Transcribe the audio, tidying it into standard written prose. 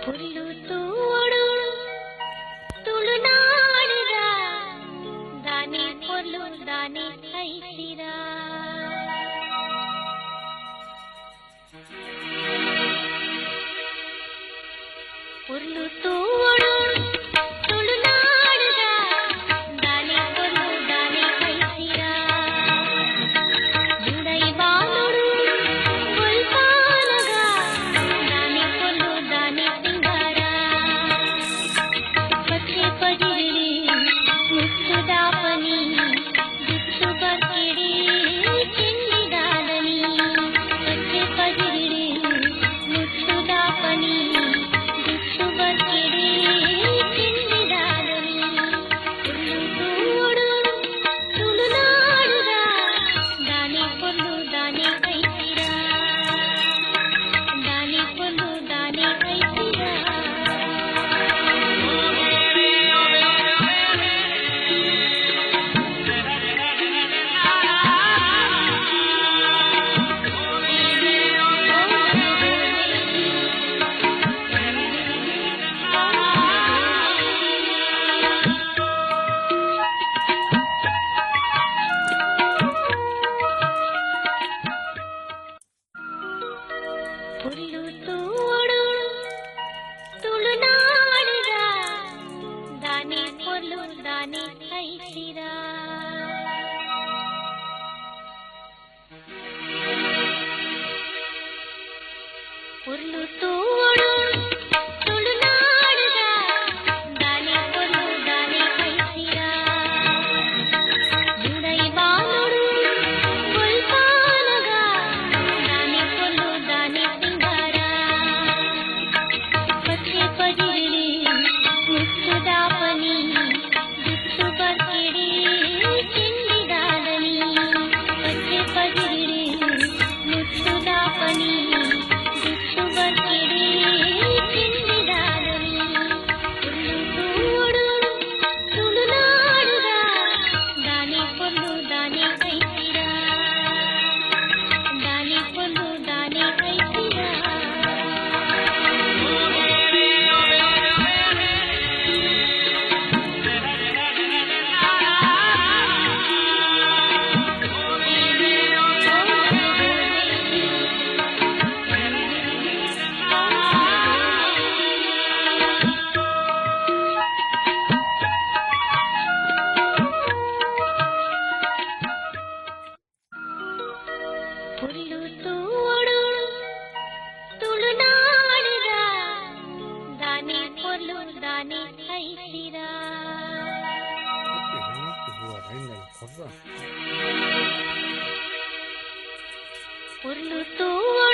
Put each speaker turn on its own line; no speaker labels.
ಹುಲ್ಲು ತೋಡು ತುಳುನಾಡಿದ ದಾನಿ ಕೊಲ್ಲು ದಾನಿ ಐಸಿರ ಹುಲ್ಲು ತೋಡು ತುಳುನಾಡಿದ ದಾನಿ ಕೊಲ್ಲು ದಾನಿ ಐಸಿರ ಜುಡೈ ಬಾನುಡು ಗುಲ್ಪಾನಗ ದಾನಿ ಕೊಲ್ಲು ದಾನಿ ಸಿಂಗಾರ ಪಚ್ಚೆ ಪಜಿರಿ ಮುತ್ತುದಾಪನಿ ಜಿತ್ತು ಬರ್ಕಿಡಿ ಚಿಂಡಿದಾದನಿ ಪಚ್ಚೆ ಪಜಿರಿ ಮುತ್ತುದಾಪನಿ ಜಿತ್ತು ಬರ್ಕಿಡಿ ಚಿಂಡಿದಾದನಿ ಹುಲ್ಲು ತೋಡು ತುಳುನಾಡುದ ದಾನಿ ಕೊಲ್ಲು ದಾನಿ ಐಸಿರ ದಾನಿ ಕೊಲ್ಲು ದಾನಿ ಐಸಿರ ಹುಲ್ಲು ತೋಡು ತುಳುನಾಡಿದ ದಾನಿ ಕೊಲ್ಲು ದಾನಿ ಐಸಿರ ಹುಲ್ಲು ತೋಡು ತುಳುನಾಡಿದ ದಾನಿ ಕೊಲ್ಲು ದಾನಿ ಐಸಿರ ಜುಡೈ ಬಾನುಡು ಗುಲ್ಪಾನಗ ದಾನಿ ಕೊಲ್ಲು ದಾನಿ ಸಿಂಗಾರ ಪಚ್ಚೆ ಪಜಿರಿ ಮುತ್ತುದಾಪನಿ ಜಿತ್ತು ಬರ್ಕಿಡಿ ಚಿಂಡಿದಾದನಿ ಪಚ್ಚೆ ಪಜಿರಿ ಮುತ್ತುದಾಪನಿ ಜಿತ್ತು ಬರ್ಕಿಡಿ ಚಿಂಡಿದಾದನಿ ಹುಲ್ಲು ತೋಡು ತುಳುನಾಡುದ ದಾನಿ ಕೊಲ್ಲು ದಾನಿ ಐಸಿರ ದಾನಿ ಕೊಲ್ಲು ದಾನಿ ಐಸಿರ ಹುಲ್ಲು ತೋಡು ತುಳುನಾಡಿದ ದಾನಿ ಕೊಲ್ಲು ದಾನಿ ಐಸಿರ ಹುಲ್ಲು ತೋಡು